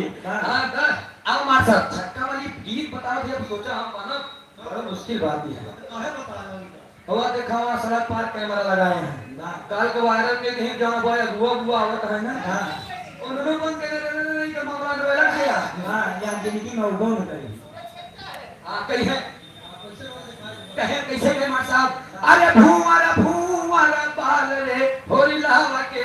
अब मार साहब छक्का वाली गीत बताओ जब सोचा हम बना बड़ा मुश्किल बात ही है। हुआ देखा वहाँ सड़क पार कैमरा लगाए हैं काल के वायरल में कहीं जहाँ बॉय हुआ हुआ आवत है ना उन्होंने कौन नहीं का मामला डोला किया हां यहाँ जिंदगी में उगो न करी हां कही है कहे कैसे के मार साहब अरे भूवारा बाल रे होली लावा के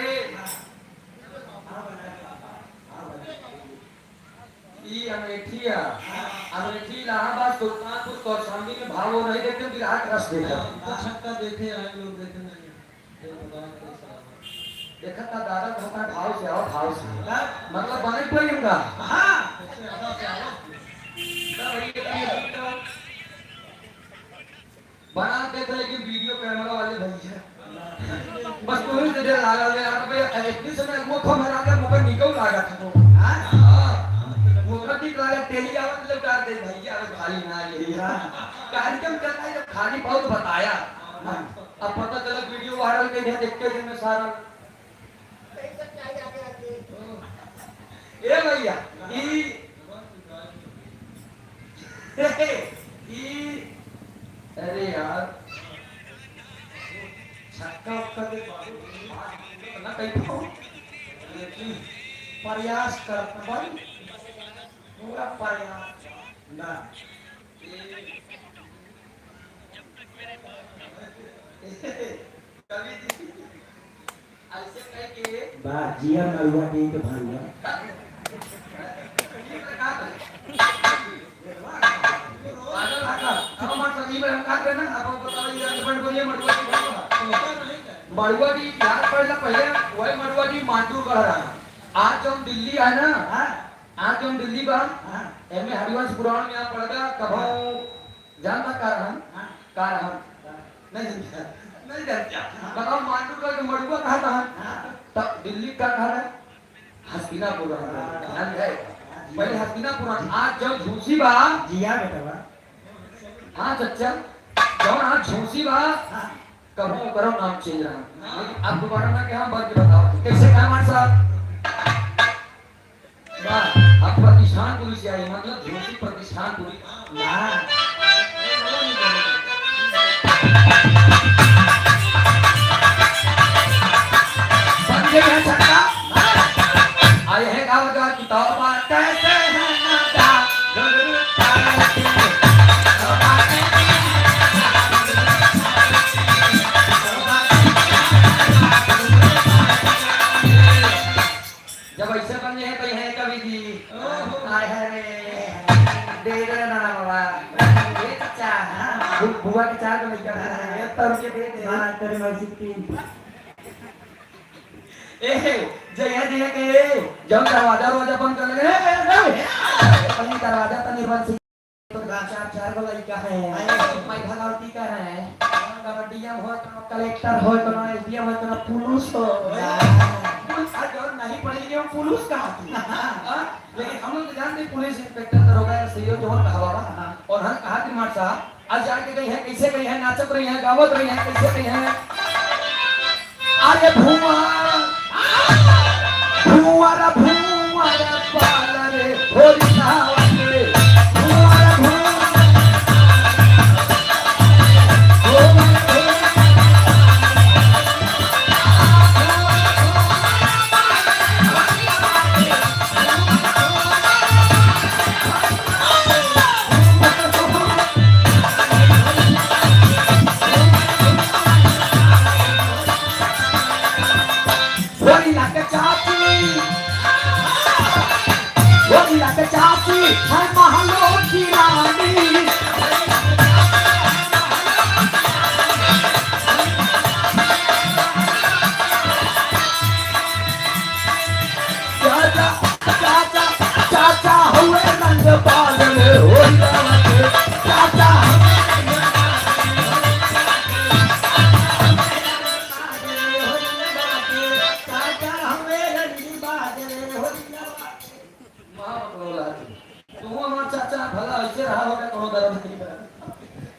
ई अमेठी इलाहाबाद सुल्तानपुर कौशाम्बी में भाव हो नहीं देखते विराट रस देखा तो छक्का देखे आए लोग देखे नहीं देखा था दादा कहता भाव से आओ भाव से मतलब बने कोई होगा हां बना देते लेकिन वीडियो कैमरा वाले भैया बस कोई से दे लगा ले यार भाई इतनी समय वो खमरा के मुंह पे निकल लगा था तो हां वो ठीक लगा तेली आवाज ले उतार दे भैया खाली ना ले कार्यक्रम चलता है जब खाली बहुत बताया अब पता चला वीडियो वायरल के लिए देखते दिन में सारा ए भैया ई अरे यार छक्का उक्का के ना कहीं तो लेकिन प्रयास करता भाई पूरा प्रयास ना कभी ऐसे कह के बात जिया नलवा दे के भाईया मड़ुआडी याद पड़ेगा पहले वही मड़ुआडी मांडू कह रहा आज हम दिल्ली है ना आज हम दिल्ली बा एमे हरिवंश पुराण में आप पढ़ेगा कभो जानता कारण नहीं जानता बताओ मांडू का मड़ुआ कहा था तब दिल्ली का कहा है हस्तिनापुर ध्यान है पहले हस्तिनापुर आज जब झूसी बा जिया बेटा हाँ चच्चा जब आज झूसी बा कहो करो नाम चेंज रहा लेकिन अब दोबारा ना क्या हम बात बताओ कैसे क्या मान साहब वाह अब प्रतिष्ठान पुलिस आई मतलब झूसी प्रतिष्ठान पुलिस ना बंदे हैं छक्का आए हैं गाँव का किताब कैसे है नाता जब ऐसे बने हैं कहीं है कभी जी आए है दे दे ना बाबा ये चाचा बुआ के चार को लेकर है तर के दे दे हां तेरे मर्जी की ए जय के जब दरवाजा बंद कर ले अपनी दरवाजा तनी बंद तो चार को लड़का है मैं भगवती का है कबड्डिया हो तो कलेक्टर हो तो एसडीएम हो तो पुलिस हो आज और नहीं पढ़ेंगे हम पुलिस का लेकिन हम लोग जानते पुलिस इंस्पेक्टर दरोगा या सीओ जो कहा बाबा और हम कहा कि मार साहब आज जाके गई है कैसे गई है नाचत रही है गावत रही है कैसे गई है अरे भूवारा बाल रे होली लावा के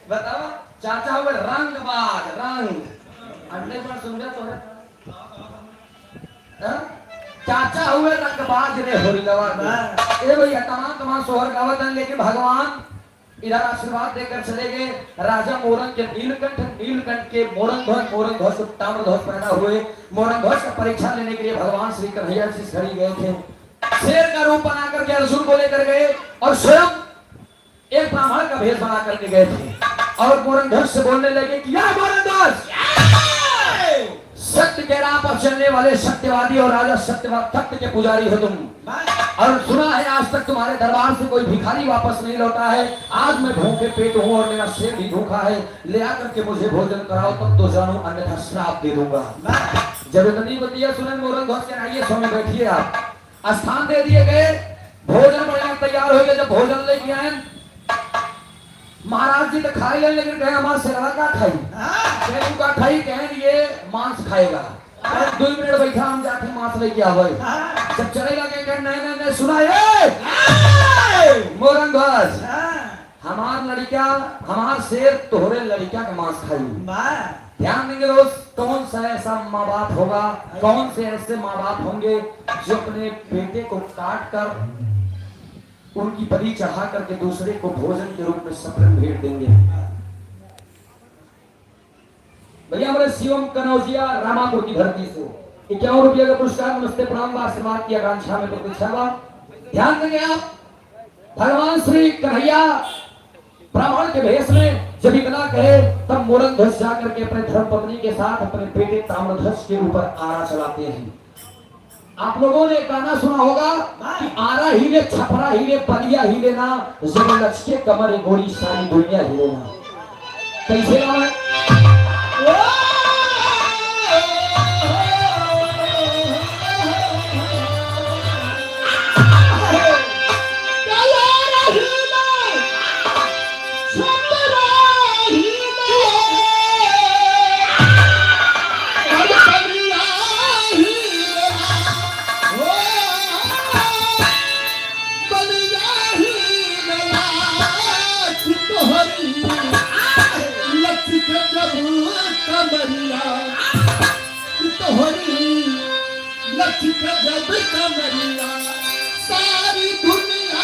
बताओ चाचा हुए रंगबाज रंग अंडे पर सुन गया तो है चाचा हुए रंगबाज रे होरी लवा ए भैया तमाम सोहर गावत हैं लेकिन भगवान इधर आशीर्वाद देकर चले गए। राजा मोरन के नीलकंठ के मोरन ध्वज ताम्र ध्वज पहना हुए मोरन ध्वज का परीक्षा लेने के लिए भगवान श्री कन्हैया जी खड़ी गए थे। शेर का रूप बना करके अर्जुन को लेकर गए और स्वयं एक ब्राह्मण का भेष बना करके गए थे और मोरन ध्वज से बोलने लगे कि या मोरन ध्वज सत्य के राह पर चलने वाले सत्यवादी और राजा सत्यवाद तख्त के पुजारी हो तुम और सुना है आज तक तुम्हारे दरबार से कोई भिखारी वापस नहीं लौटा है। आज मैं भूखे पेट हूँ और मेरा शेर भी भूखा है, ले आकर के मुझे भोजन कराओ तब तो जानू अन्यथा श्राप दे दूंगा। जब इतनी बतिया सुने मोरन ध्वज के आइए स्वामी बैठिए आप स्थान दे दिए गए। भोजन बढ़िया तैयार हो गया। जब भोजन लेके आए महाराज जी तो खाई ले लेकिन कहे हमारा शेरवा का खाई का खाई कहें ये मांस खाएगा 2 मिनट बैठा हम जाके मांस लेके आवे जब चलेगा कहे नहीं सुना मोरन ध्वज हमार लड़का हमार शेर तोहरे लड़का का मांस खाई। ध्यान देंगे दोस्त कौन सा ऐसा माँ बाप होगा कौन से ऐसे माँ बाप होंगे जो अपने बेटे को काट कर उनकी बलि चढ़ा करके दूसरे को भोजन के रूप में सफल भेंट देंगे। भैया हमारे शिवम कनौजिया रामापुर की धरती से 51 रुपये का पुरस्कार नमस्ते प्रणाम आशीर्वाद की आकांक्षा में प्रतीक्षा। ध्यान देंगे आप भगवान श्री कन्हैया ब्राह्मण के भेष में जब इतना कहे तब मोरन ध्वज जाकर के अपने धर्मपत्नी के साथ अपने बेटे ताम्रध्वज के ऊपर आरा चलाते हैं। आप लोगों ने गाना सुना होगा कि आरा हिले छपरा हिले बलिया हिले ना जब लक्ष्य कमर गोरी सारी दुनिया हिले ना। कैसे गाना सारी दुनिया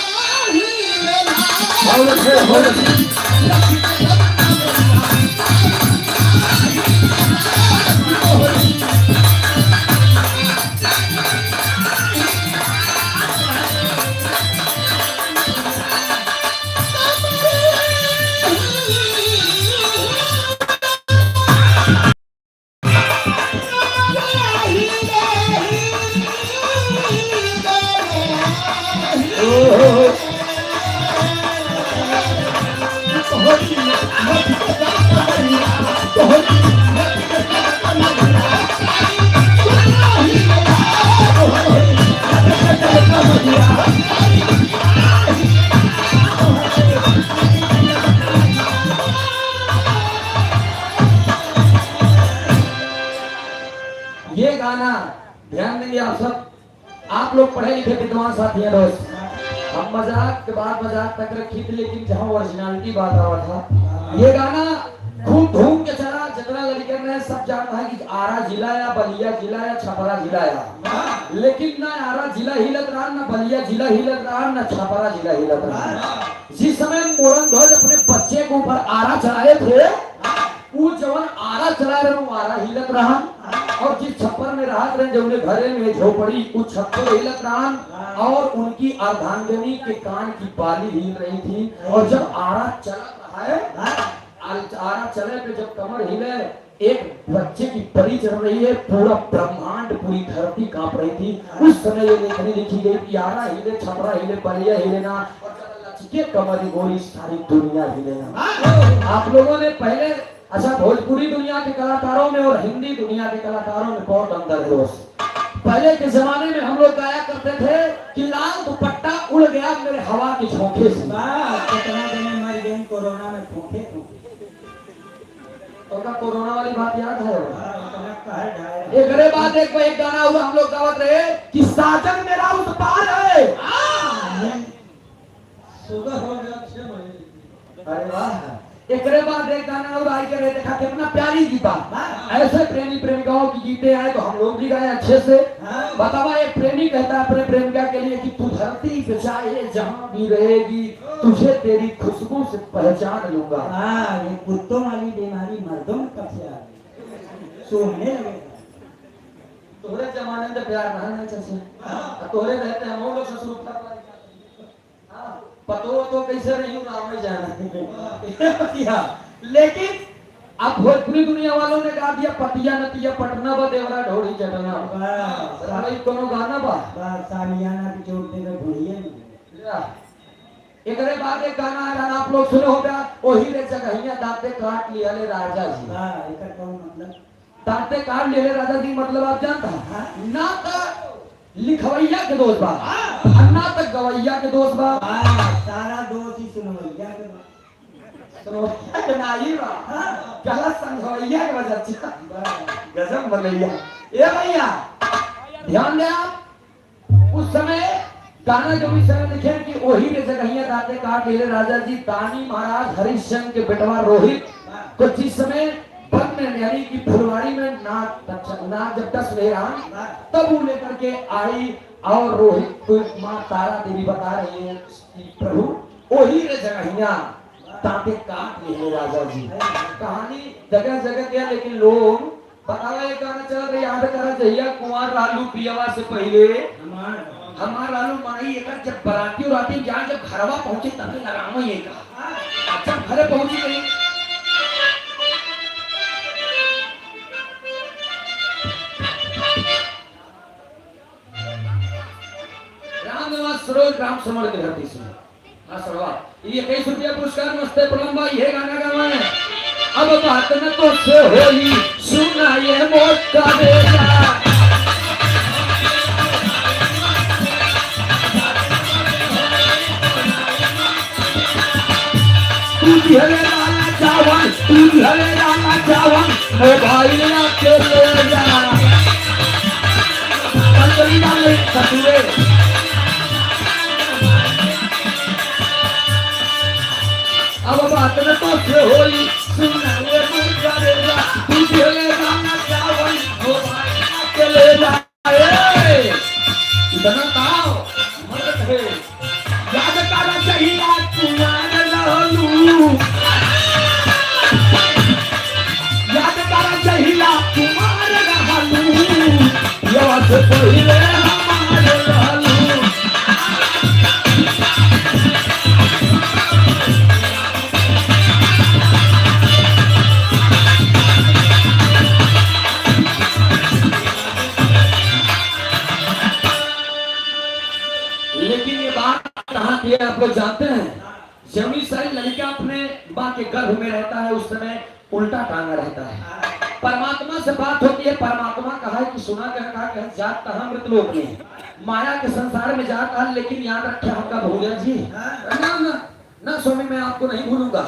ये गाना ध्यान देंगे आप सब। आप लोग पढ़े लिखे विद्वान साथी हैं दोस्त। हम मजाक के बाद मजाक तक रखी थी लेकिन जहाँ ओरिजिनलिटी बात आ रहा था ये गाना खूब धूम के चला। जितना लड़के में सब जानता है कि आरा जिला या बलिया जिला या छपरा जिला या लेकिन ना आरा जिला हिलत रहा ना बलिया जिला हिलत रहा ना छपरा जिला हिलत रहा। जिस समय मोरन ध्वज अपने बच्चे के ऊपर आरा चलाए थे वो जवान आरा चला रहे वो आरा हिलत रहा और जिस छप्पर में राहत रहे जो उन्हें घरे में झोपड़ी उस छप्पर हिलत रहा और उनकी अर्धांगिनी के कान की बाली हिल रही थी। और जब आरा चल रहा है आरा चले पे जब कमर हिले एक बच्चे की परी चढ़ रही है पूरा ब्रह्मांड पूरी धरती कांप रही थी। उस समय ये लेखनी लिखी गई कि आरा हिले छपरा हिले बलिया हिले ना और लचके कमर गोरी सारी दुनिया हिले ना। आप लोगों ने पहले अच्छा भोजपुरी दुनिया के कलाकारों में और हिंदी दुनिया के कलाकारों में बहुत अंतर है दोस्त। पहले के जमाने में हम लोग गाया करते थे कि लाल दुपट्टा उड़ गया मेरे हवा के झोंके से। कितना दिन मर गए कोरोना में भूखे तो का कोरोना वाली बात याद है? एक अरे बात एक गाना हुआ हम लोग गावत रहे कि साजन मेरा उस पार है। सुबह हो गया 6 बजे। अरे वाह एकरे बाद एक गाना और आई के देखा कितना प्यारी गीता। ऐसे प्रेमी प्रेमिकाओं की गीते आए तो हम लोग भी गाए अच्छे से। बतावा एक प्रेमी कहता है अपने प्रेमिका के लिए कि तू धरती पे चाहे जहाँ भी रहेगी तुझे तेरी खुशबू से पहचान लूंगा। हाँ, ये कुत्तों वाली बीमारी मर्दों में कब से आ गई? सूंघने लगे। तोहरे जमाने में प्यार नहीं चाहिए, तोहरे रहते हम लोग ससुर पतो तो कैसे नहीं हूँ नाम में जाना। लेकिन अब भोजपुरी दुनिया वालों ने गा दिया पतिया नतिया पटना बा देवरा ढोड़ी चटना। भाई कोनो गाना बा सामियाना की चोट पे भूलिए नहीं। एकरे बाद एक गाना है गाना आप लोग सुने हो क्या? ओही रे जगहिया दांते काट लिया ले राजा जी। हां, एकर कौन मतलब? दांते काट लिए ले राजा जी मतलब आप जानता है ना? तो लिखवैया के दोस्त बा अन्ना तक गवैया के दोस्त बा। सारा दोस्त ही सुनवैया के बा। सुनवैया के नाही बा, गलत संगवैया के बजा। गजब बनैया। ए भैया ध्यान दे आप, उस समय गाना जो भी समय लिखे कि वही रे जगहिया दांते काट लिए राजा जी। दानी महाराज हरिश्चंद्र के बेटवा रोहित को जिस समय वन में यानी कि फुलवाड़ी में नाग जब 10 रहा तब वो लेकर के आई और रोहित को माँ तारा देवी बता रही है कि प्रभु वही रे जगहिया दांते काट लिए राजा जी। कहानी जगह जगह गया लेकिन लोग बतावा ये गाना चल रही याद करा चाहिए। कुंवर लालू पियावा से पहले हमार लालू माई एक जब बराती और आती जहाँ जब घरवा पहुंचे तब लगामा ये कहा अच्छा घरे पहुंची गई। सरोज राम समर के धरती से सड़वा ये 21 रुपया पुरस्कार नमस्ते प्रणाम भाई ये गाना गावा है। अब बात न तो से होली सुना ये मौत का बेला तू दिहले लाला चावन तू दिहले लाला चावन मोबाइल ना के ले जा पंचली डाले सतुरे। अब बात न तो से होली सुना ये मुझा रेला तू दिहले लाला चावन मोबाइल ना के ले जा। इतना ताओ मदद है याद करा चाहिए तुम्हारे रहलू याद करा चाहिए तुम्हारे रहलू यवा से पहले हमारे रहलू। लेकिन ये बात कहाँ की है आप लोग जानते हैं? जमी सारी लड़का अपने माँ के गर्भ में रहता है उस समय उल्टा टांगा रहता है। परमात्मा से बात होती है, परमात्मा कहा कि सुना कहा जात कहाँ मृतलोक में माया के संसार में जाता है। लेकिन याद रखे आपका भूलिया जी ना ना ना स्वामी मैं आपको नहीं भूलूंगा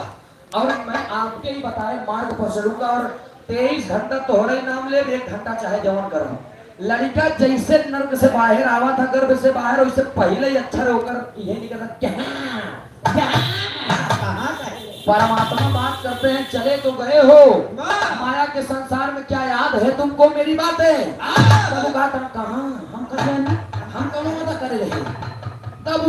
और मैं आपके ही बताए मार्ग पर चलूंगा और 23 घंटा तोहरे नाम ले 1 घंटा चाहे जवन करो। लड़का जैसे नर्क से बाहर आवा था गर्भ से बाहर उससे पहले ही अक्षर होकर ये निकला क्या परमात्मा बात करते हैं चले तो गए हो माया के संसार में क्या याद है तुमको मेरी बातें? तब कहा कहाँ हम कर हम कौन करे तब